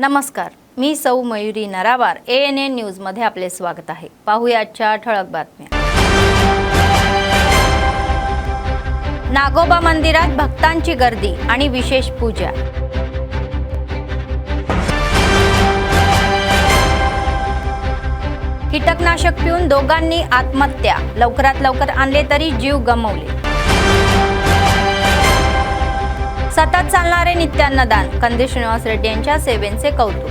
नमस्कार, मी सौ मयुरी नरावार. ANN न्यूजमध्ये आपले स्वागत आहे. पाहूया आजच्या ठळक बातम्या. नागोबा मंदिरात भक्तांची गर्दी आणि विशेष पूजा. कीटकनाशक पिऊन दोघांनी आत्महत्या, लवकरात लवकर आणले तरी जीव गमावले. सतत चालणारे नित्यान्नदान, कंदी श्रीनिवास रेड्डी यांच्या सेवेचे कौतुक.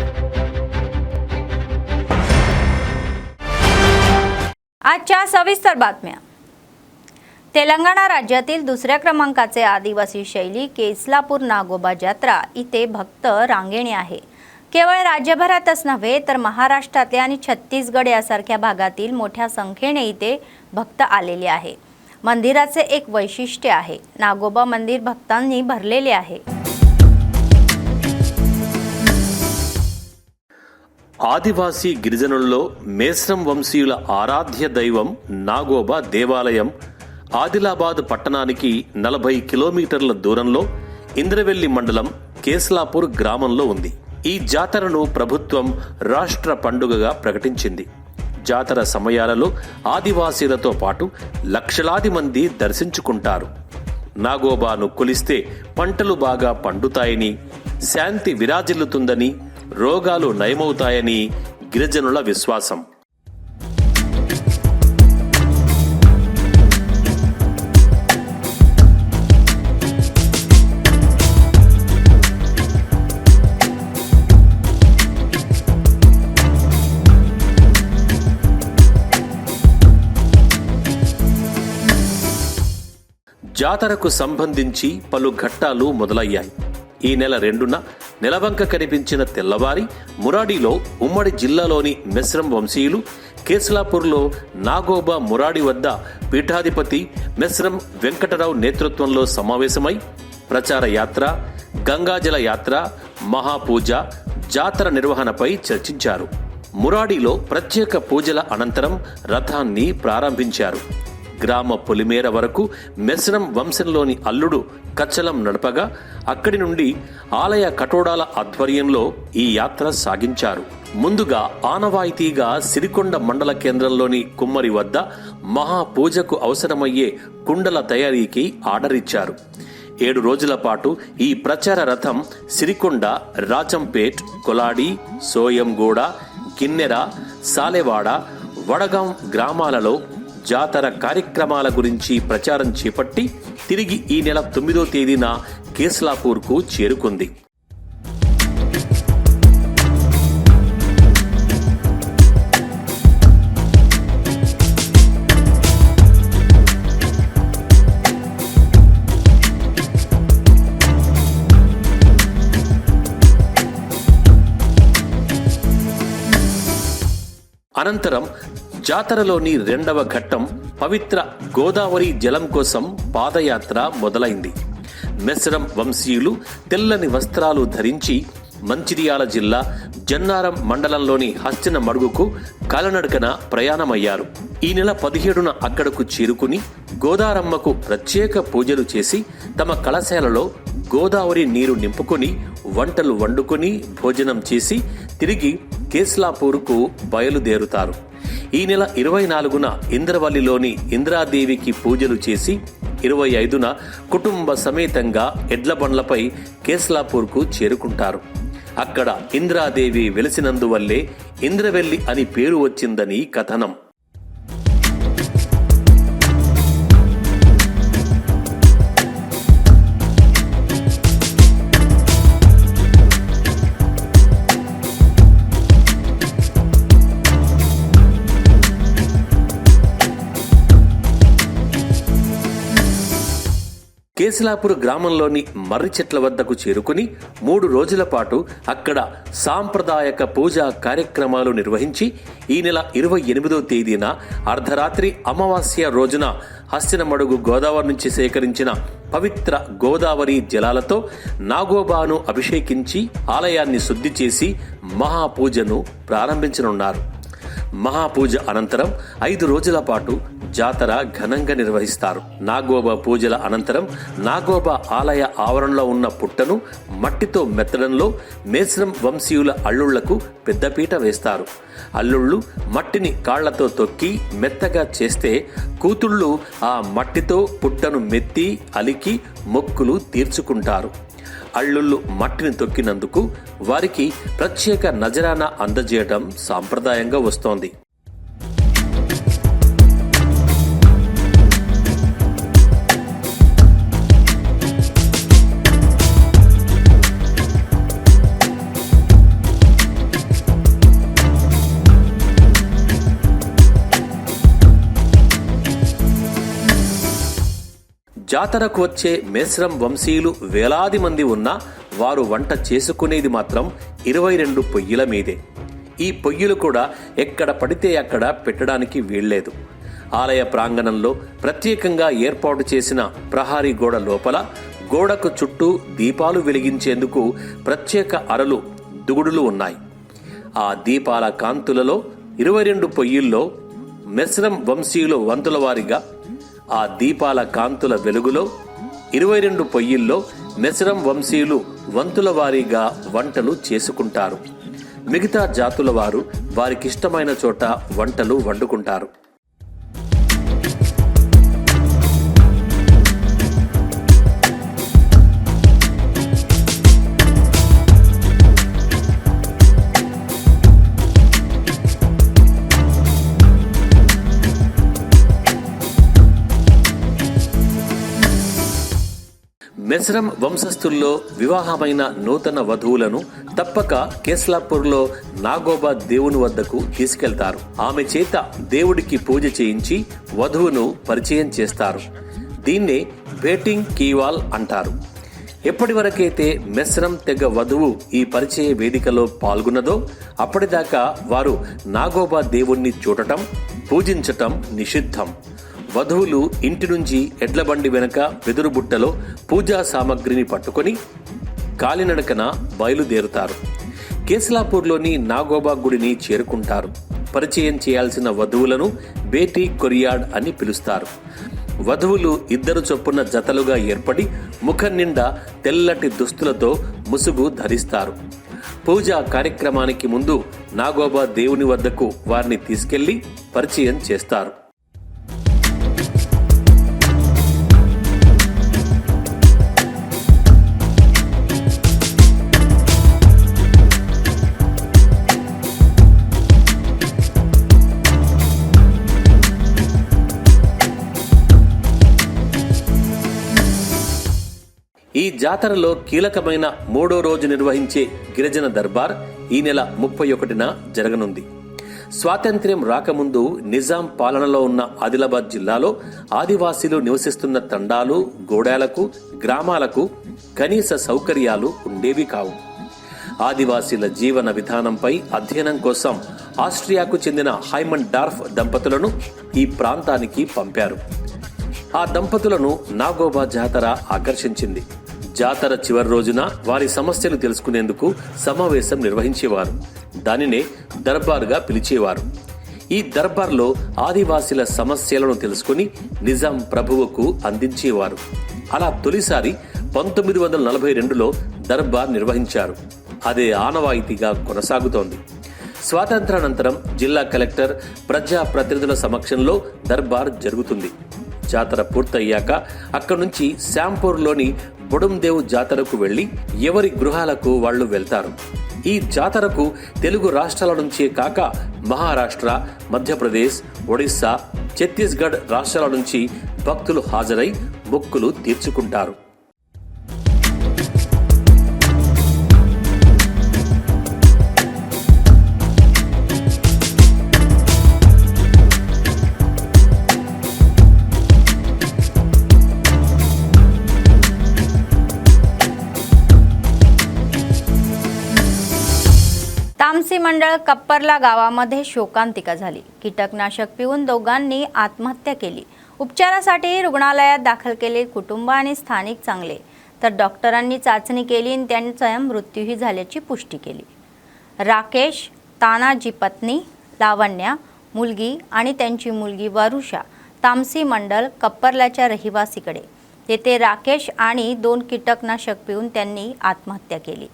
आजच्या सविस्तर बातम्या. तेलंगणा राज्यातील दुसऱ्या क्रमांकाचे आदिवासी शैली केसलापूर नागोबा जत्रा इथे भक्त रांगेणे आहे. केवळ राज्यभरातच नव्हे तर महाराष्ट्रातले आणि छत्तीसगड यासारख्या भागातील मोठ्या संख्येने इथे भक्त आलेले आहे. मंदिराचे एक वैशिष्ट्य आहे, नागोबा मंदिर भक्तांनी भरलेले आहे. ఆదివాసీ గిరిజనుల్లో మేస్రం వంశీయుల ఆరాధ్య దైవం నాగోబా దేవాలయం ఆదిలాబాద్ పట్టణానికి 40 కిలోమీటర్ల దూరంలో ఇంద్రవెల్లి మండలం కేస్లాపూర్ గ్రామంలో ఉంది. ఈ జాతరను ప్రభుత్వం రాష్ట్ర పండుగగా ప్రకటించింది. జాతర సమయాలలో ఆదివాసీలతో పాటు లక్షలాది మంది దర్శించుకుంటారు. నాగోబాను కొలిస్తే పంటలు బాగా పండుతాయని, శాంతి విరాజిల్లుతుందని, రోగాలు నయమవుతాయని గిరిజనుల విశ్వాసం. జాతరకు సంబంధించి పలు ఘట్టాలు మొదలయ్యాయి. ఈ నెల 2న నెలవంక కనిపించిన తెల్లవారి మురాడిలో ఉమ్మడి జిల్లాలోని మెస్రం వంశీయులు కేస్లాపూర్లో నాగోబా మురాడి వద్ద పీఠాధిపతి మెస్రం వెంకటరావు నేతృత్వంలో సమావేశమై ప్రచార యాత్ర, గంగాజల యాత్ర, మహాపూజ, జాతర నిర్వహణపై చర్చించారు. మురాడిలో ప్రత్యేక పూజల అనంతరం రథాన్ని ప్రారంభించారు. గ్రామ పొలిమేర వరకు మెస్రం వంశంలోని అల్లుడు కచ్చలం నడపగా అక్కడి నుండి ఆలయ కటోడాల ఆధ్వర్యంలో ఈ యాత్ర సాగించారు. ముందుగా ఆనవాయితీగా సిరికొండ మండల కేంద్రంలోని కుమ్మరి వద్ద మహాపూజకు అవసరమయ్యే కుండల తయారీకి ఆర్డర్ ఇచ్చారు. 7 రోజుల పాటు ఈ ప్రచార రథం సిరికొండ, రాజంపేట్, కొలాడి, సోయంగూడ, గిన్నెర, సాలెవాడ, వడగాం గ్రామాలలో జాతర కార్యక్రమాల గురించి ప్రచారం చేపట్టి తిరిగి ఈ నెల 9వ తేదీన కేస్లాపూర్కు చేరుకుంది. అనంతరం జాతరలోని 2వ ఘట్టం పవిత్ర గోదావరి జలం కోసం పాదయాత్ర మొదలైంది. మెస్రం వంశీయులు తెల్లని వస్త్రాలు ధరించి మంచిర్యాల జిల్లా జన్నారం మండలంలోని హస్తిన మడుగుకు కాలినడకన ప్రయాణమయ్యారు. ఈ నెల 17న అక్కడకు చేరుకుని గోదారమ్మకు ప్రత్యేక పూజలు చేసి తమ కళశాలలో గోదావరి నీరు నింపుకొని వంటలు వండుకొని భోజనం చేసి తిరిగి కేస్లాపూర్కు బయలుదేరుతారు. ఈ నెల 24న ఇంద్రవల్లిలోని ఇంద్రాదేవికి పూజలు చేసి 25న కుటుంబ సమేతంగా ఎడ్లబండ్లపై కేస్లాపూర్కు చేరుకుంటారు. అక్కడ ఇంద్రాదేవి వెలిసినందువల్లే ఇంద్రవెల్లి అని పేరు వచ్చిందని కథనం. కేస్లాపూర్ గ్రామంలోని మర్రి చెట్ల వద్దకు చేరుకుని 3 రోజుల పాటు అక్కడ సాంప్రదాయక పూజా కార్యక్రమాలు నిర్వహించి ఈ నెల 28వ తేదీన అర్ధరాత్రి అమావాస్య రోజున హస్తినమడుగు గోదావరి నుంచి సేకరించిన పవిత్ర గోదావరి జలాలతో నాగోబాను అభిషేకించి ఆలయాన్ని శుద్ధి చేసి మహాపూజను ప్రారంభించనున్నారు. మహాపూజ అనంతరం 5 రోజుల పాటు జాతర ఘనంగా నిర్వహిస్తారు. నాగోబా పూజల అనంతరం నాగోబా ఆలయ ఆవరణలో ఉన్న పుట్టను మట్టితో మెత్తడంలో మేస్రం వంశీయుల అల్లుళ్లకు పెద్దపీట వేస్తారు. అల్లుళ్ళు మట్టిని కాళ్లతో తొక్కి మెత్తగా చేస్తే కూతుళ్ళు ఆ మట్టితో పుట్టను మెత్తి అలికి మొక్కులు తీర్చుకుంటారు. అల్లుళ్ళు మట్టిని తొక్కినందుకు వారికి ప్రత్యేక నజరానా అందజేయడం సాంప్రదాయంగా వస్తోంది. జాతరకు వచ్చే మేస్రం వంశీయులు వేలాది మంది ఉన్నా వారు వంట చేసుకునేది మాత్రం 22 పొయ్యిల మీదే. ఈ పొయ్యిలు కూడా ఎక్కడ పడితే అక్కడ పెట్టడానికి వీల్లేదు. ఆలయ ప్రాంగణంలో ప్రత్యేకంగా ఏర్పాటు చేసిన ప్రహారీ గోడ లోపల గోడకు చుట్టూ దీపాలు వెలిగించేందుకు ప్రత్యేక అరలు దుగుడులు ఉన్నాయి. ఆ దీపాల కాంతులలో 22 పొయ్యిల్లో మేస్రం వంశీయులు వంతుల వారిగా, ఆ దీపాల కాంతుల వెలుగులో 22 పొయ్యిల్లో మేస్రం వంశీయులు వంతుల వారీగా వంటలు చేసుకుంటారు. మిగతా జాతుల వారు వారికిష్టమైన చోట వంటలు వండుకుంటారు. మేస్రం వంశస్థుల్లో వివాహమైన నూతన వధువులను తప్పక కేస్లాపూర్లో నాగోబా దేవుని వద్దకు తీసుకెళ్తారు. ఆమె చేత దేవుడికి పూజ చేయించి వధువును పరిచయం చేస్తారు. దీన్నే బేటింగ్ కీవాల్ అంటారు. ఎప్పటి వరకైతే మేస్రం తెగ వధువు ఈ పరిచయ వేదికలో పాల్గొన్నదో అప్పటిదాకా వారు నాగోబా దేవుణ్ణి చూడటం, పూజించటం నిషిద్ధం. వధువులు ఇంటి నుంచి ఎడ్లబండి వెనక వెదురు బుట్టలో పూజా సామగ్రిని పట్టుకొని కాలినడకన బయలుదేరుతారు. కేస్లాపూర్లోని నాగోబా గుడిని చేరుకుంటారు. పరిచయం చేయాల్సిన వధువులను బేటీ కొరియాడ్ అని పిలుస్తారు. వధువులు 2 చొప్పున జతలుగా ఏర్పడి ముఖం నిండా తెల్లటి దుస్తులతో ముసుగు ధరిస్తారు. పూజా కార్యక్రమానికి ముందు నాగోబా దేవుని వద్దకు వారిని తీసుకెళ్లి పరిచయం చేస్తారు. ఈ జాతరలో కీలకమైన 3వ రోజు నిర్వహించే గిరిజన దర్బార్ ఈ నెల 31న జరగనుంది. స్వాతంత్ర్యం రాకముందు నిజాం పాలనలో ఉన్న ఆదిలాబాద్ జిల్లాలో ఆదివాసీలు నివసిస్తున్న తండాలు, గోడాలకు, గ్రామాలకు కనీస సౌకర్యాలు ఉండేవి కావు. ఆదివాసీల జీవన విధానంపై అధ్యయనం కోసం ఆస్ట్రియాకు చెందిన హైమన్ డార్ఫ్ దంపతులను ఈ ప్రాంతానికి పంపారు. ఆ దంపతులను నాగోబా జాతర ఆకర్షించింది. జాతర చివరి రోజున వారి సమస్యలు తెలుసుకునేందుకు సమావేశం నిర్వహించేవారు. దానినే దర్బార్గా పిలిచేవారు. ఈ దర్బార్లో ఆదివాసీల సమస్యలను తెలుసుకుని నిజాం ప్రభువుకు అందించేవారు. అలా తొలిసారి 1942లో దర్బార్ నిర్వహించారు. అదే ఆనవాయితీగా కొనసాగుతోంది. స్వాతంత్రానంతరం జిల్లా కలెక్టర్, ప్రజా ప్రతినిధుల సమక్షంలో దర్బార్ జరుగుతుంది. జాతర పూర్తయ్యాక అక్కడి నుంచి శ్యాంపూర్లోని బొడుందేవ్ జాతరకు వెళ్లి ఎవరి గృహాలకు వాళ్లు వెళ్తారు. ఈ జాతరకు తెలుగు రాష్ట్రాల నుంచే కాక మహారాష్ట్ర, మధ్యప్రదేశ్, ఒడిశా, ఛత్తీస్గఢ్ రాష్ట్రాల నుంచి భక్తులు హాజరై మొక్కులు తీర్చుకుంటారు. तामसी मंडळ कप्परला गावामध्ये शोकांतिका झाली. कीटकनाशक पिऊन दोघांनी आत्महत्या केली. उपचारासाठी रुग्णालयात दाखल केले कुटुंब आणि स्थानिक चांगले, तर डॉक्टरांनी चाचणी केली आणि त्यांचा मृत्यूही झाल्याची पुष्टी केली. राकेश, तानाजी पत्नी, लावण्या मुलगी आणि त्यांची मुलगी वरुषा तामसी मंडल कप्पर्ल्याच्या रहिवासीकडे. तेथे राकेश आणि 2 कीटकनाशक पिऊन त्यांनी आत्महत्या केली.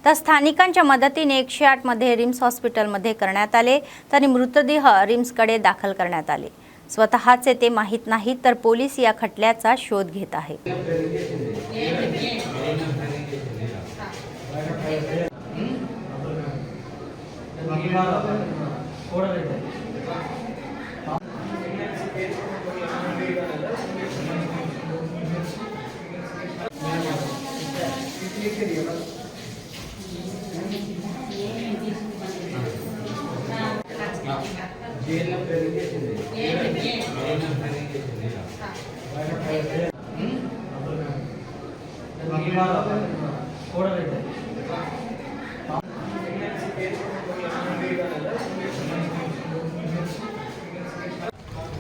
तर स्थानिकांच्या मदतीने 108 मध्ये रिम्स हॉस्पिटलमध्ये करण्यात आले. त्यांनी मृतदेह रिम्सकडे दाखल करण्यात आले. स्वतःचे ते माहीत नाही तर पोलीस या खटल्याचा शोध घेत आहेत.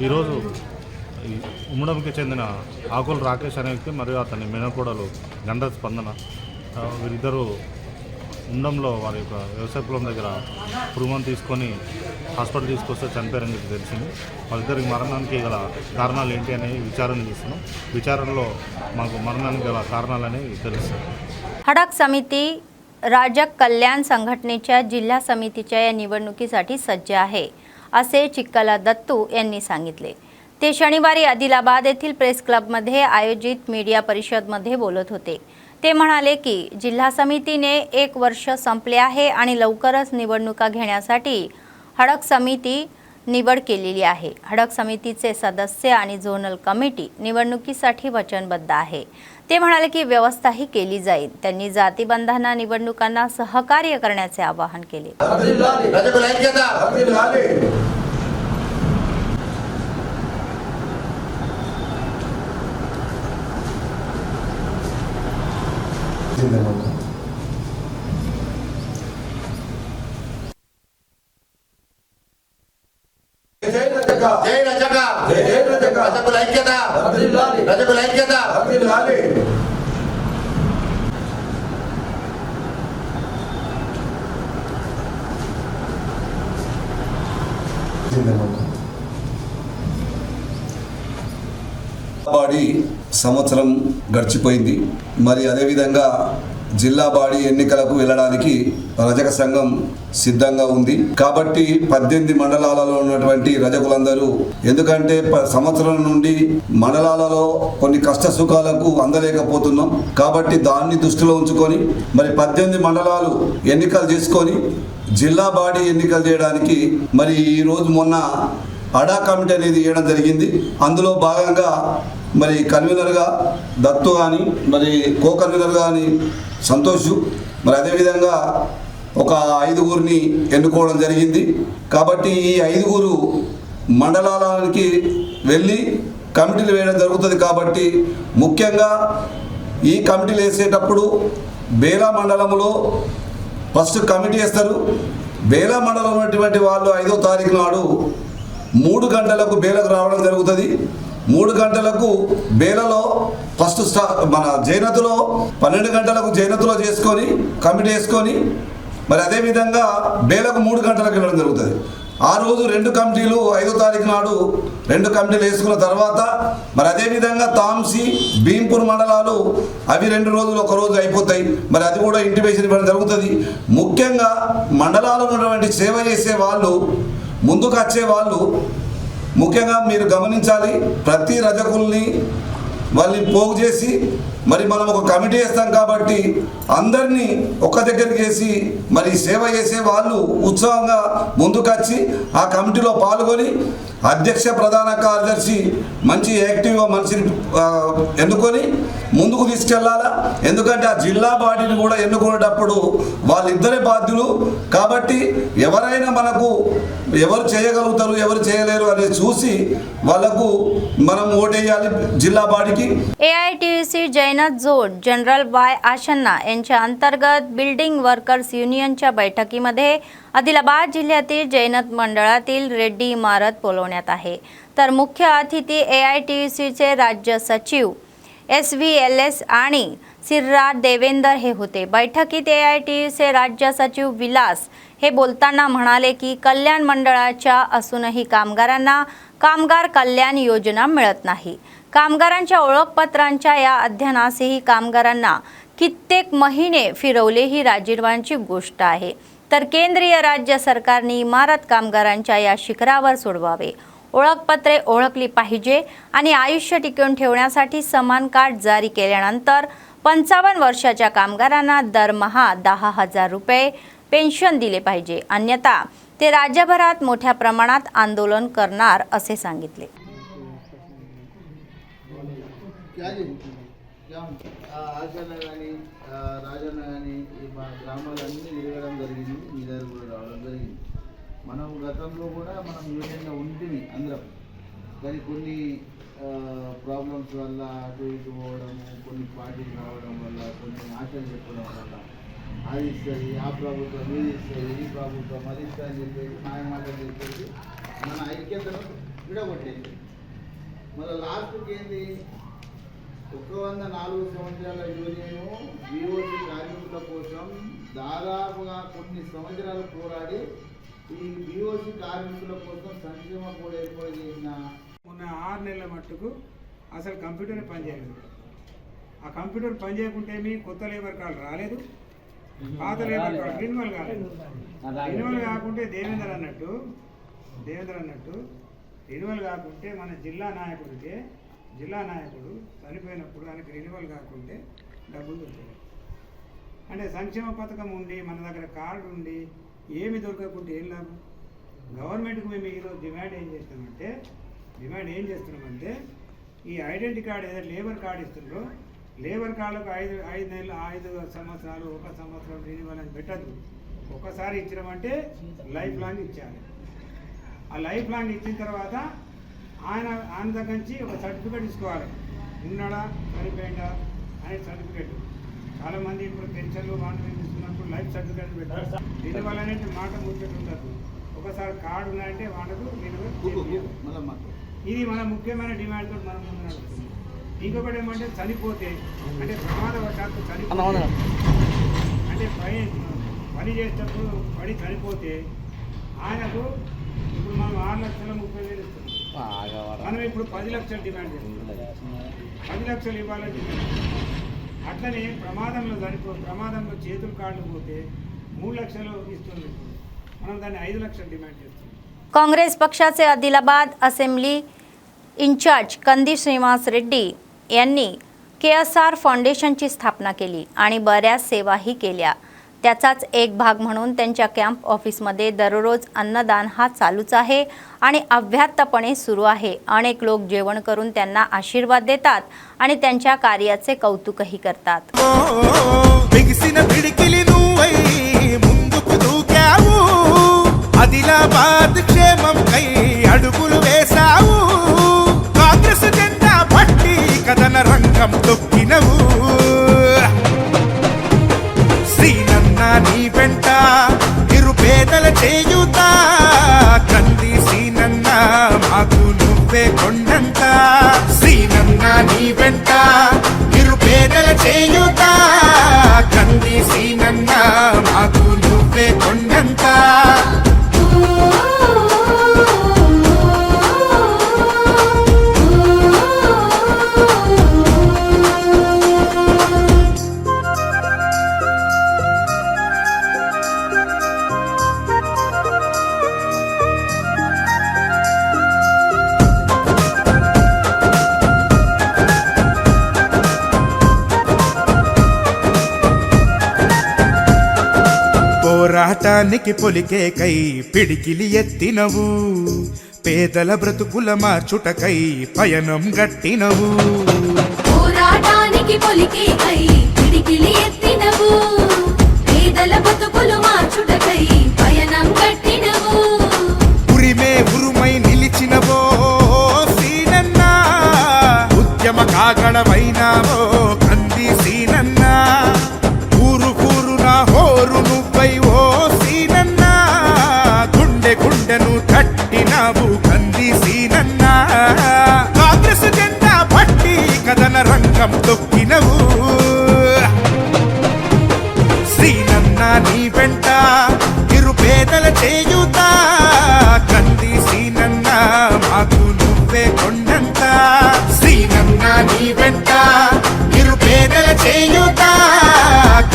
ఈరోజు ఉమ్మడంకి చెందిన ఆకుల రాకేష్ అనే వ్యక్తి మరియు అతని మేనకోడలు గండ్ర స్పందన వీరిద్దరూ ఉండంలో వారి యొక్క వ్యవసాయ పొలం దగ్గర పురుగుమని తీసుకొని హాస్పిటల్ తీసుకొస్తే చనిపోయారని చెప్పి తెలిసింది. వాళ్ళిద్దరికి మరణానికి గల కారణాలు ఏంటి అనేవి విచారణ చేస్తున్నాం. విచారణలో మాకు మరణానికి గల కారణాలు అనేవి తెలుస్తాయి. हडक समिती राजक कल्याण संघटनेच्या जिल्हा समितीच्या या निवडणुकीसाठी सज्ज आहे असे चिक्कला दत्तू यांनी सांगितले. ते शनिवारी आदिलाबाद येथील प्रेस क्लबमध्ये आयोजित मीडिया परिषदमध्ये बोलत होते. ते म्हणाले की जिल्हा समितीने 1 वर्ष संपले आहे आणि लवकरच निवडणुका घेण्यासाठी हडक समिती निवड केलेली आहे. हडक समितीचे सदस्य आणि झोनल कमिटी निवडणुकीसाठी वचनबद्ध आहे. ते म्हणाले की व्यवस्थाही केली जाईल. त्यांनी जातीबंधांना निवडणुकांना सहकार्य करण्याचे आवाहन केले. జై రజక రజకుల ఐక్యత రజకుల ఐక్యత బాడీ సంవత్సరం గడిచిపోయింది. మరి అదేవిధంగా జిల్లా బాడీ ఎన్నికలకు వెళ్ళడానికి రజక సంఘం సిద్ధంగా ఉంది. కాబట్టి 18 మండలాలలో ఉన్నటువంటి రజకులందరూ, ఎందుకంటే సంవత్సరం నుండి మండలాలలో కొన్ని కష్ట సుఖాలకు అందలేకపోతున్నాం. కాబట్టి దాన్ని దృష్టిలో ఉంచుకొని మరి 18 మండలాలు ఎన్నికలు చేసుకొని జిల్లా బాడీ ఎన్నికలు చేయడానికి మరి ఈరోజు మొన్న అడా కమిటీ అనేది వేయడం జరిగింది. అందులో భాగంగా మరి కన్వీనర్గా దత్తు కానీ, మరి కో కన్వీనర్ కానీ సంతోష్, మరి అదేవిధంగా ఒక 5గురిని ఎన్నుకోవడం జరిగింది. కాబట్టి ఈ 5గురు మండలాలకి వెళ్ళి కమిటీలు వేయడం జరుగుతుంది. కాబట్టి ముఖ్యంగా ఈ కమిటీలు వేసేటప్పుడు బేలా మండలంలో ఫస్ట్ కమిటీ వేస్తారు. బేలా మండలం ఉన్నటువంటి వాళ్ళు 5వ తారీఖు నాడు 3 గంటలకు బేలకు రావడం జరుగుతుంది. 3 గంటలకు బేలలో ఫస్ట్ మన జైనతులో 12 గంటలకు జైనతులో చేసుకొని కమిటీ వేసుకొని మరి అదేవిధంగా బేలకు 3 గంటలకు వెళ్ళడం జరుగుతుంది. ఆ రోజు 2 కమిటీలు 5వ తారీఖు నాడు 2 కమిటీలు వేసుకున్న తర్వాత మరి అదేవిధంగా తాంసీ భీంపూర్ మండలాలు అవి 2 రోజులు, 1 రోజు అయిపోతాయి. మరి అది కూడా ఇంటిమేషన్ ఇవ్వడం జరుగుతుంది. ముఖ్యంగా మండలాల్లో ఉన్నటువంటి సేవ చేసే వాళ్ళు, ముందుకు వచ్చే వాళ్ళు ముఖ్యంగా మీరు గమనించాలి. ప్రతి రజకుల్ని వాళ్ళని పోగు చేసి మరి మనం ఒక కమిటీ వేస్తాం. కాబట్టి అందరినీ ఒక్క దగ్గరికి వేసి మరి సేవ చేసే వాళ్ళు ఉత్సాహంగా ముందుకొచ్చి ఆ కమిటీలో పాల్గొని అధ్యక్ష ప్రధాన కార్యదర్శి మంచి యాక్టివ్గా మనిషిని ఎన్నుకొని ముందుకు తీసుకెళ్లాలా. ఎందుకంటే ఆ జిల్లా బాడీని కూడా ఎన్నుకునేటప్పుడు వాళ్ళిద్దరే బాధ్యులు. కాబట్టి ఎవరైనా మనకు ఎవరు చేయగలుగుతారు, ఎవరు చేయలేరు అనేది చూసి వాళ్ళకు మనం ఓటేయాలి జిల్లా బాడీకి. AITUC जैनत जोड जनरल वाय आशन्ना यांच्या अंतर्गत बिल्डिंग वर्कर्स युनियनच्या बैठकीमध्ये आदिलाबाद जिल्ह्यातील जैनत मंडळातील रेड्डी इमारत बोलवण्यात आहे. तर मुख्य अतिथी AITUCचे राज्य सचिव SVLS आणि सिर्राज देवेंदर हे होते. बैठकीत AITUचे राज्य सचिव विलास हे बोलताना म्हणाले की कल्याण मंडळाच्या असूनही कामगारांना कामगार कल्याण योजना मिळत नाही. कामगारांच्या ओळखपत्रांच्या या अध्ययनासही कामगारांना कित्येक महिने फिरवले ही लाजिरवाणीची गोष्ट आहे. तर केंद्रीय राज्य सरकारने इमारत कामगारांच्या या शिखरावर सोडवावे. ओळखपत्रे ओळखली पाहिजे आणि आयुष्य टिकवून ठेवण्यासाठी समान कार्ड जारी केल्यानंतर 55 वर्षाच्या कामगारांना दरमहा 10,000 रुपये पेन्शन दिले पाहिजे. अन्यथा ते राज्यभरात मोठ्या प्रमाणात आंदोलन करणार असे सांगितले. ఆశన్న కానీ రాజన్న కానీ మా గ్రామాలన్నీ తిరగడం జరిగింది. మీ దగ్గర కూడా రావడం జరిగింది. మనం గతంలో కూడా మనం యూనియన్గా ఉంటుంది అందరం, కానీ కొన్ని ప్రాబ్లమ్స్ వల్ల అటు ఇటు పోవడము, కొన్ని పార్టీలు రావడం వల్ల, కొన్ని ఆశలు చెప్పడం వల్ల అది ఇస్తుంది, ఆ ప్రభుత్వం ఇది ఇస్తుంది, ఈ ప్రభుత్వం అది ఇస్తుంది అని చెప్పేసి మాయమాటలు చెప్పేసి మన ఐక్యతను విడగొట్టేది. మళ్ళీ లాస్ట్కి ఏంటి, 104 సంవత్సరాల యూనియను BOC కార్మికుల కోసం దాదాపుగా కొన్ని సంవత్సరాలు పోరాడి ఈ BOC కార్మికుల కోసం సంక్షేమ కూడా ఏర్పాటు చేసిన మొన్న 6 నెలల మట్టుకు అసలు కంప్యూటర్ పనిచేయలేదు. ఆ కంప్యూటర్ పనిచేయకుంటే మీ కొత్త లేబర్ కార్డు రాలేదు, పాత లేబర్ కార్డు రిన్యువల్ కాలేదు. రిన్యువల్ కాకుంటే దేవేందర్ అన్నట్టు రిన్యువల్ కాకుంటే మన జిల్లా నాయకుడు చనిపోయినప్పుడు ఆయనకి రిన్యువల్ కాకుంటే డబ్బులు దొరికాయి. అంటే సంక్షేమ పథకం ఉండి మన దగ్గర కార్డు ఉండి ఏమి దొరకకుంటే ఏం లాభం? గవర్నమెంట్కి మేము ఈరోజు డిమాండ్ ఏం చేస్తున్నామంటే ఈ ఐడెంటిటీ కార్డు ఏదైతే లేబర్ కార్డు ఇస్తుండ్రో, లేబర్ కార్డులకు 5 నెలలు 5 సంవత్సరాలు 1 సంవత్సరం రిన్యువల్ అని పెట్టద్దు. ఒకసారి ఇచ్చినామంటే లైఫ్ లాంగ్ ఇచ్చాలి. ఆ లైఫ్ లాంగ్ ఇచ్చిన తర్వాత ఆయన దగ్గర నుంచి ఒక సర్టిఫికేట్ తీసుకోవాలి, ఉన్నాడా చనిపోయిందా అనే సర్టిఫికేట్. చాలామంది ఇప్పుడు పెన్షన్లు వాటిని తీసుకున్నప్పుడు లైఫ్ సర్టిఫికేట్ పెట్టారు. రిన్యువల్ అనేది మాట ముచ్చట ఉండదు. ఒకసారి కార్డు ఉన్నాయంటే వాళ్ళకు రిన్యువల్. ఇది మన ముఖ్యమైన డిమాండ్తో మనం ముందు నడుస్తుంది. ఇంకొకటి ఏమంటే చనిపోతే, అంటే ప్రమాదవశాత్తు చనిపోతే, అంటే పని చేసేటప్పుడు పడి చనిపోతే ఆయనకు ఇప్పుడు మనం 6,30,000 ఇస్తున్నాం. మనం ఇప్పుడు 10 లక్షలు డిమాండ్ చేస్తున్నాం. 10 లక్షలు ఇవ్వాలని డిమాండ్ చేస్తున్నాం. అట్లనే ప్రమాదంలో చేతులు కాళ్ళు పోతే 3 లక్షలు ఇస్తుంది. మనం దాన్ని 5 లక్షలు డిమాండ్ చేస్తున్నాం. काँग्रेस पक्षाचे आदिलाबाद असेंब्ली इंचार्ज कंदी श्रीनिवास रेड्डी यांनी KSR फाउंडेशनची स्थापना केली आणि बऱ्याच सेवाही केल्या. त्याचाच एक भाग म्हणून त्यांच्या कॅम्प ऑफिसमध्ये दररोज अन्नदान हा चालूच आहे आणि अव्याहतपणे सुरू आहे. अनेक लोक जेवण करून त्यांना आशीर्वाद देतात आणि त्यांच्या कार्याचे कौतुकही करतात. ఆదిలాబాద్ క్షేమం కై అడుగులు వేసావు, కాంగ్రెస్ జెండా పట్టి కథన రంగం తొక్కినవు. శ్రీనన్న నీ వెంట నిరుపేదల చేయుత, కంది శ్రీనన్న మాకు నువ్వే కొండంత. శ్రీనన్న నీ వెంట నిరుపేదల చేయుత, కంది శ్రీనన్న మాకు నువ్వే కొండంత. పోరాటానికి పొలికే కై పిడికిలి ఎత్తినవు, పేదల బ్రతుకుల మార్చుటకై పయనం గట్టినవు. పోరాటానికి పొలికే కై పిడికిలి ఎత్తినవు, పేదల బ్రతుకులు మార్చుటకై పయనం గట్టినవు. ఉరుమై నిలిచినవో సీనన్న, ఉద్యమ కాగడమైనావో కంది సీనన్న. ఊరున హోరు నువ్వై ఓ సీనన్న, గుండెను తట్టినావు కంది సీనన్న. కాంగ్రెస్ జెండా పట్టి కథన రంగ పథకం తొక్కినవు శ్రీనన్న నీ వెంట నిరుపేదల చేయుత కంది శ్రీనన్న మాకు నువ్వే కొండంత శ్రీనన్న నీ వెంట నిరుపేదల చేయుత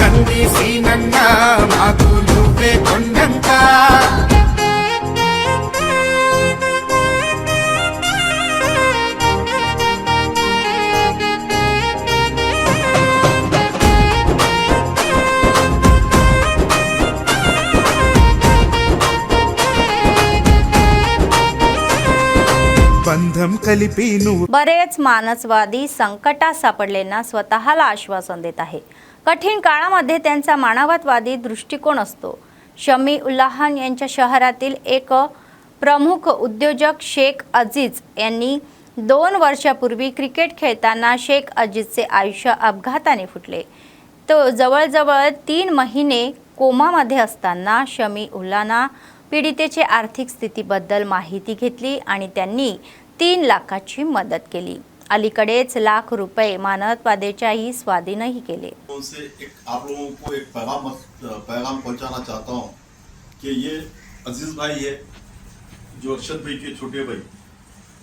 కంది శ్రీనన్న మాకు నువ్వే కొండంత బంధం కలిపి నువ్వు बरेच मानसवादी संकटात सापडलेना स्वतःला आश्वासन देत आहे. कठीण काळामध्ये त्यांचा मानवतावादी दृष्टिकोन असतो. शमी उल्लाहन यांच्या शहरातील एक प्रमुख उद्योजक शेख अजीज यांनी 2 वर्षापूर्वी क्रिकेट खेळताना शेख अजीजचे आयुष्य अपघाताने फुटले. तो जवळजवळ 3 महिने कोमामध्ये असताना शमी उल्लाहना पीडितेची आर्थिक स्थितीबद्दल माहिती घेतली आणि त्यांनी 3 लाखाची मदत केली. अलीकडेच लाख रुपये मानवतावादेच्याही स्वाधीनही केले. उनसे आप लोगों को एक पैगाम पहुंचाना चाहता हूं कि ये अजीज भाई है जो अरशद भाई के छोटे भाई,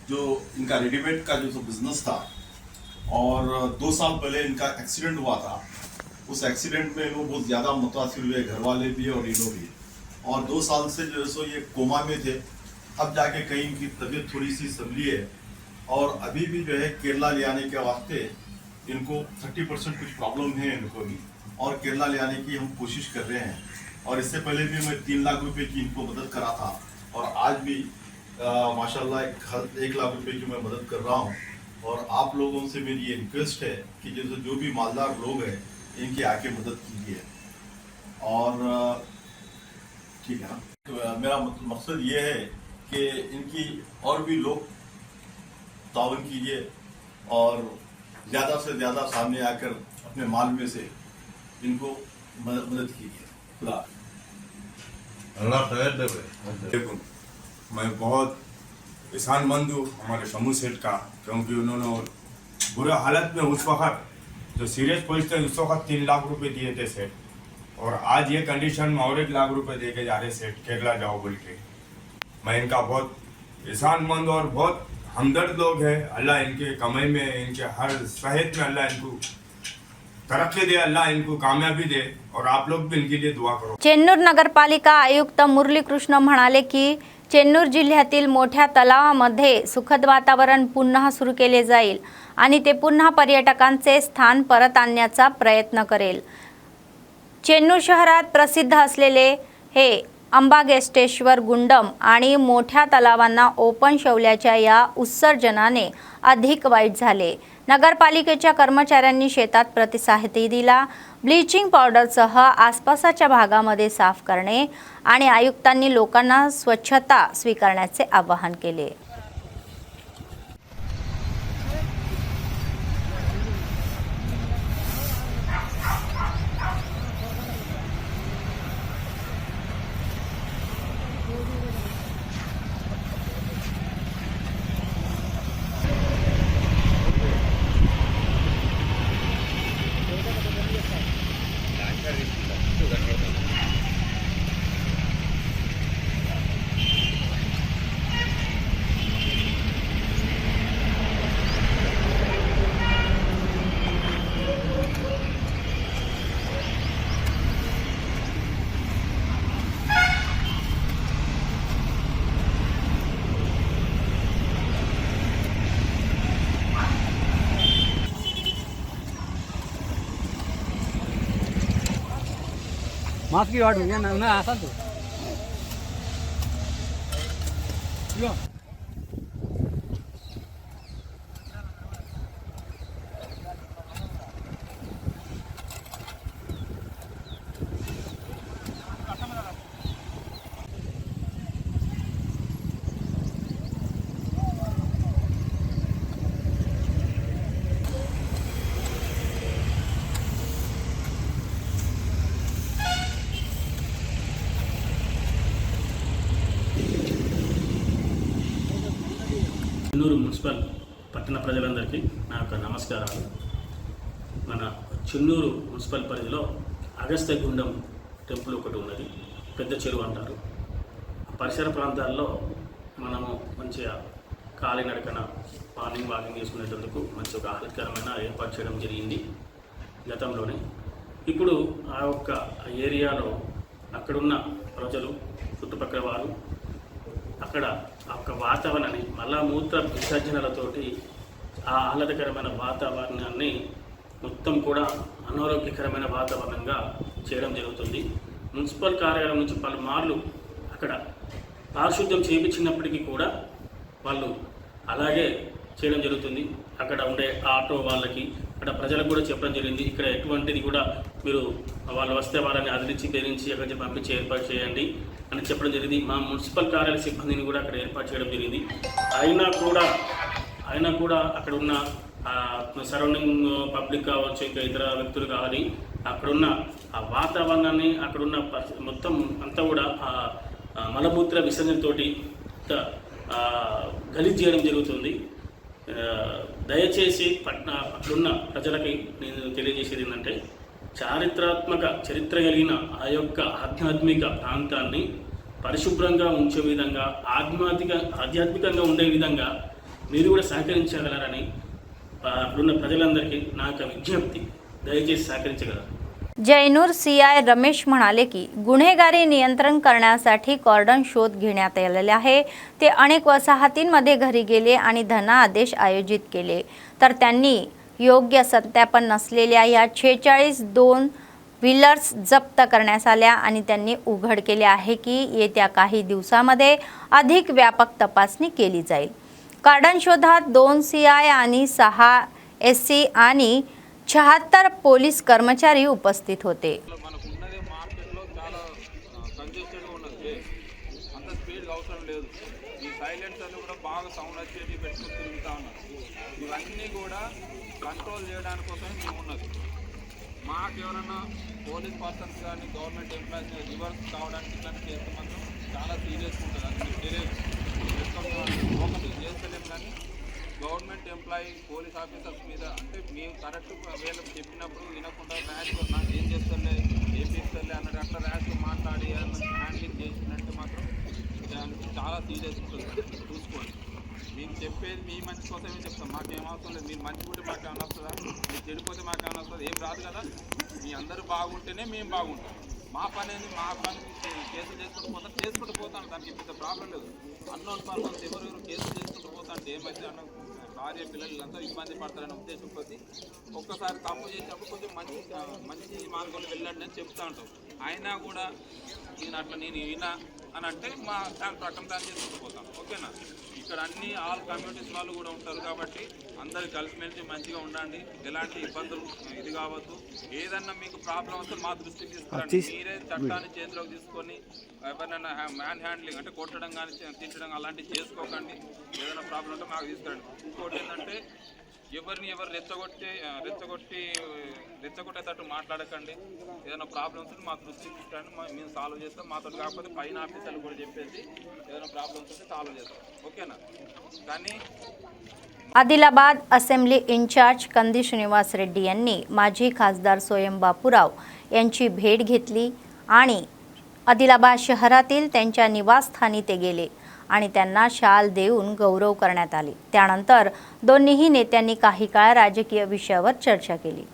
जो इनका रेडीमेड का जो बिजनेस था और 2 साल पहले इनका एक्सीडेंट हुआ था. उस एक्सीडेंट में लोग बहुत ज़्यादा मुतासिर हुए, घर वाले भी और इनो भी, और 2 साल से जो है सो ये कोमा में थे. अब जाके कहीं इनकी तबीयत थोड़ी सी संभली है और अभी भी जो है केरला ले आने के वास्ते इनको 30% कुछ प्रॉब्लम है इनको भी, और केरला ले आने की हम कोशिश कर रहे हैं. और इससे पहले भी मैं 3 लाख रुपए की इनको मदद करा था और आज भी माशाल्लाह 1 लाख रुपए की मैं मदद कर रहा हूँ. और आप लोगों से मेरी ये रिक्वेस्ट है कि जैसे जो भी मालदार लोग हैं इनकी आके मदद कीजिए. और ठीक है ना, तो मेरा मकसद ये है कि इनकी और भी लोग ताउन कीजिए और ज़्यादा से ज़्यादा सामने आकर अपने माल में से इनको मदद कीजिए. खुदा अल्लाह खैर देवे. मैं बहुत एहसानमंद हूँ हमारे शमू सेठ का, क्योंकि उन्होंने बुरे हालत में उस वक्त जो सीरियस पोजिशन उस वक्त 3 लाख रुपए दिए थे सेठ, और आज ये कंडीशन में और 1 लाख रुपए दे के जा रहे सेठ केरला जाओ बोल के. मैं इनका बहुत एहसानमंद और बहुत हमदर्द लोग हैं. अल्लाह इनके कमाई में, इनके हर सेहत में अल्लाह इनको तरक्की दे, अल्लाह इनको कामयाबी दे, और आप लोग भी इनके लिए दुआ करो. चेन्नूर नगरपालिका आयुक्त मुरलीकृष्ण म्हणाले की चेन्नूर जिल्ह्यातील मोठ्या तलावामध्ये सुखद वातावरण पुन्हा सुरू केले जाईल आणि ते पुन्हा पर्यटकांचे स्थान परत आणण्याचा प्रयत्न करेल. चेन्नूर शहरात प्रसिद्ध असलेले हे अंबागेस्टेश्वर गुंडम आणि मोठ्या तलावांना ओपन शौल्याच्या या उत्सर्जनाने अधिक वाईट झाले. नगरपालिकेच्या कर्मचाऱ्यांनी शेतात प्रतिसादही दिला. ब्लीचिंग पावडरसह आसपासच्या भागामध्ये साफ करणे आणि आयुक्तांनी लोकांना स्वच्छता स्वीकारण्याचे आवाहन केले. मास्क की वाट होगी ना आसा तो చెన్నూరు మున్సిపల్ పట్టణ ప్రజలందరికీ నా యొక్క నమస్కారాలు. మన చెన్నూరు మున్సిపల్ పరిధిలో అగస్త్యగుండం టెంపుల్ ఒకటి ఉన్నది, పెద్ద చెరువు అంటారు. పరిసర ప్రాంతాల్లో మనము మంచిగా కాలినడకన మార్నింగ్ వాకింగ్ చేసుకునేటందుకు మంచి ఒక ఆహ్లాదకరమైన ఏర్పాటు చేయడం జరిగింది గతంలోనే. ఇప్పుడు ఆ యొక్క ఏరియాలో అక్కడున్న ప్రజలు, చుట్టుపక్కల వారు అక్కడ ఆ యొక్క వాతావరణాన్ని మలమూత్ర విసర్జనలతోటి ఆ ఆహ్లాదకరమైన వాతావరణాన్ని మొత్తం కూడా అనారోగ్యకరమైన వాతావరణంగా చేయడం జరుగుతుంది. మున్సిపల్ కార్యాలయం నుంచి పలుమార్లు అక్కడ పారిశుద్ధ్యం చేయించినప్పటికీ కూడా వాళ్ళు అలాగే చేయడం జరుగుతుంది. అక్కడ ఉండే ఆటో వాళ్ళకి, అక్కడ ప్రజలకు కూడా చెప్పడం జరిగింది, ఇక్కడ ఎటువంటిది కూడా మీరు వాళ్ళు వస్తే వాళ్ళని అదిలించి బెదిరించి అక్కడికి పంపించి ఏర్పాటు చేయండి అని చెప్పడం జరిగింది. మా మున్సిపల్ కార్యాలయ సిబ్బందిని కూడా అక్కడ ఏర్పాటు చేయడం జరిగింది. అయినా కూడా అక్కడ ఉన్న సరౌండింగ్ పబ్లిక్ కావచ్చు, ఇంకా ఇతర వ్యక్తులు కానీ అక్కడున్న ఆ వాతావరణాన్ని, అక్కడున్న మొత్తం అంతా కూడా మలమూత్ర విసర్జనతోటి గలీజ్ చేయడం జరుగుతుంది. దయచేసి అక్కడున్న ప్రజలకి నేను తెలియజేసేది ఏంటంటే, చరిత్ర కలిగిన ఆ యొక్క ఆధ్యాత్మిక ప్రాంతాన్ని పరిశుభ్రంగా ఉంచే విధంగా, ఆధ్యాత్మికంగా ఉండే విధంగా మీరు కూడా సహకరించగలరని అక్కడున్న प्रजలందరికీ నా యొక్క విజ్ఞప్తి, దయచేసి సహకరించగలరు. जयनूर सीआय रमेश म्हणाले की गुन्हेगारी नियंत्रण करण्यासाठी कॉर्डन शोध घेण्यात आलेले आहे. ते अनेक वसाहतींमध्ये घरी गेले आणि धनादेश आयोजित केले, तर त्यांनी योग्य सत्यापन नसलेल्या या 46 2 व्हीलर्स जप्त करण्यात आल्या आणि त्यांनी उघड केले आहे की येत्या काही दिवसांमध्ये अधिक व्यापक तपासणी केली जाईल. कॉर्डन शोधात 2 सीआय आणि 6 एससी आणि 76 పోలీస్ कर्मचारी उपस्थित होते. మనకున్నదే మార్కెట్లో చాలా కంజెస్టెడ్గా ఉన్నది, అంత స్పీడ్గా అవసరం లేదు. ఈ సైలెన్సర్లు కూడా బాగా సౌండ్ వచ్చేసి పెట్టుకుని తిరుగుతూ ఉన్నారు. ఇవన్నీ కూడా కంట్రోల్ చేయడానికి కోసమే మేము ఉన్నది. మాకు ఎవరైనా పోలీస్ పర్సన్స్ కానీ గవర్నమెంట్ ఎంప్లాయీస్ రివర్స్ కావడానికి ఇట్లాంటి చేస్తే మాత్రం చాలా సీరియస్గా ఉంటుంది. అది మీకు తెలియదు, ఒకటి చేస్తలేము. కానీ గవర్నమెంట్ ఎంప్లాయీ పోలీస్ ఆఫీసర్స్ మీద అంటే మేము కరెక్ట్ వీళ్ళకి చెప్పినప్పుడు వినకుండా ర్యాష్గా నాకు ఏం చేస్తారులే, ఏం చేస్తారులే అన్నట్టు అట్లా ర్యాష్గా మాట్లాడి హ్యాండ్లింగ్ చేసినట్టు మాత్రం దానికి చాలా సీరియస్ ఉంటుంది. చూసుకోండి, మీకు చెప్పేది మీ మంచి కోసమే చెప్తాం, మాకేం అవసరం లేదు. మీరు మంచి ఉంటే మాకేమైనా వస్తుందా, మీరు చెడిపోతే మాకేమైనా వస్తుంది, ఏం రాదు కదా. మీ అందరూ బాగుంటేనే మేము బాగుంటాం. మా పని ఏంది, మా పని కేసులు చేసుకుంటూ పోతాను, దానికి పెద్ద ప్రాబ్లం లేదు. అన్నోన్ పర్సన్స్ ఎవరెవరు కేసులు చేసుకుంటూ పోతా అంటే ఏమైతే అన్న భార్య పిల్లలు అంతా ఇబ్బంది పడతారనే ఉద్దేశం కొద్ది ఒక్కసారి తప్పు చేసినప్పుడు కొంచెం మంచి మార్గంలో వెళ్ళండి అని చెప్తా ఉంటాం. అయినా కూడా నేను వినా అని అంటే మా దాని ప్రకారం దాన్ని చేసుకుంటూ పోతాం. ఓకేనా? ఇక్కడ అన్ని ఆల్ కమ్యూనిటీస్ వాళ్ళు కూడా ఉంటారు కాబట్టి అందరు కలిసిమెలిసి మంచిగా ఉండండి. ఎలాంటి ఇబ్బందులు ఇది కావద్దు. ఏదన్నా మీకు ప్రాబ్లం వస్తే మా దృష్టికి తీసుకురండి. మీరే చట్టాన్ని చేతిలోకి తీసుకొని ఎవరైనా మ్యాన్ హ్యాండ్లింగ్ అంటే కొట్టడం కానీ తిట్టడం అలాంటివి చేసుకోకండి. ఏదైనా ప్రాబ్లం ఉంటే మాకు తీసుకురండి. ఇంకోటి ఏంటంటే ఎవరిని ఎవరు రెచ్చగొట్టేటట్టు మాట్లాడకండి. ఏదైనా ప్రాబ్లమ్స్ ఉంటే మా దృష్టికి తీసుకురండి, మేము సాల్వ్ చేస్తాం. మాతో కాకపోతే పైన ఆఫీసర్లు కూడా చెప్పేసి ఏదైనా ప్రాబ్లమ్స్ ఉంటే సాల్వ్ చేస్తాం. ఓకేనా? కానీ आदिलाबाद असेंब्ली इंचार्ज कंदी श्रीनिवास रेड्डी यांनी माजी खासदार स्वयं बापूराव यांची भेट घेतली आणि आदिलाबाद शहरातील त्यांच्या निवासस्थानी ते गेले आणि त्यांना शाल देऊन गौरव करण्यात आले. त्यानंतर दोन्ही नेत्यांनी काही काळ राजकीय विषयावर चर्चा केली.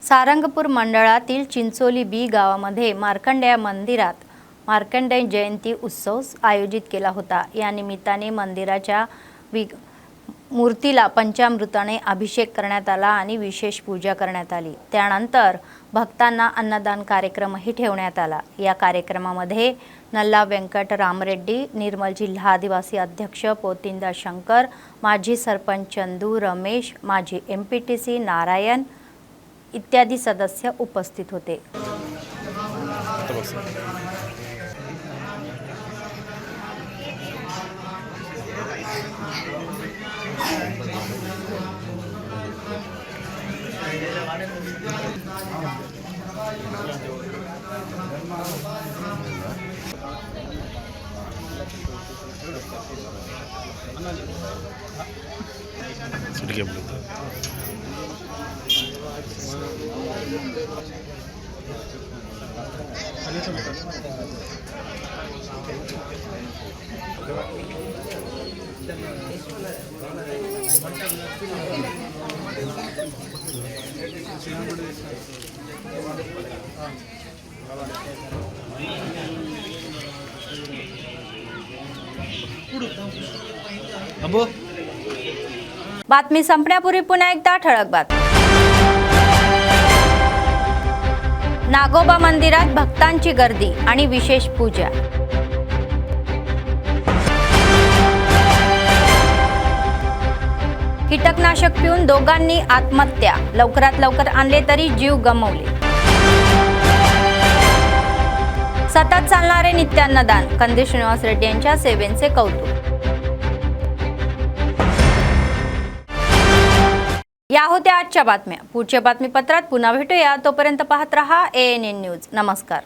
सारंगपूर मंडळातील चिंचोली बी गावामध्ये मार्कंडेय मंदिरात मार्कंडेय जयंती उत्सव आयोजित केला होता. या निमित्ताने मंदिराच्या मूर्तीला पंचामृताने अभिषेक करण्यात आला आणि विशेष पूजा करण्यात आली. त्यानंतर भक्तांना अन्नदान कार्यक्रमही ठेवण्यात आला. या कार्यक्रमामध्ये नल्ला व्यंकट रामरेड्डी, निर्मल जिल्हा आदिवासी अध्यक्ष पोतिंदा शंकर, माजी सरपंच चंदू रमेश, माजी MPTC नारायण इत्यादी सदस्य उपस्थित होते. बातमी संपण्यापूर्वी पुन्हा एकदा ठळक बातमी. नागोबा मंदिरात भक्तांची गर्दी आणि विशेष पूजा. कीटकनाशक पिऊन दोघांनी आत्महत्या, लवकरात लवकर आणले तरी जीव गमावले. सतत चालणारे नित्यान्नदान, कंदी श्रीनिवास रेड्डी यांच्या सेवेचे कौतुक. या होत्या आजच्या बातम्या. पुढच्या बातमीपत्रात पुन्हा भेटूया. तोपर्यंत पाहत रहा ANN न्यूज. नमस्कार.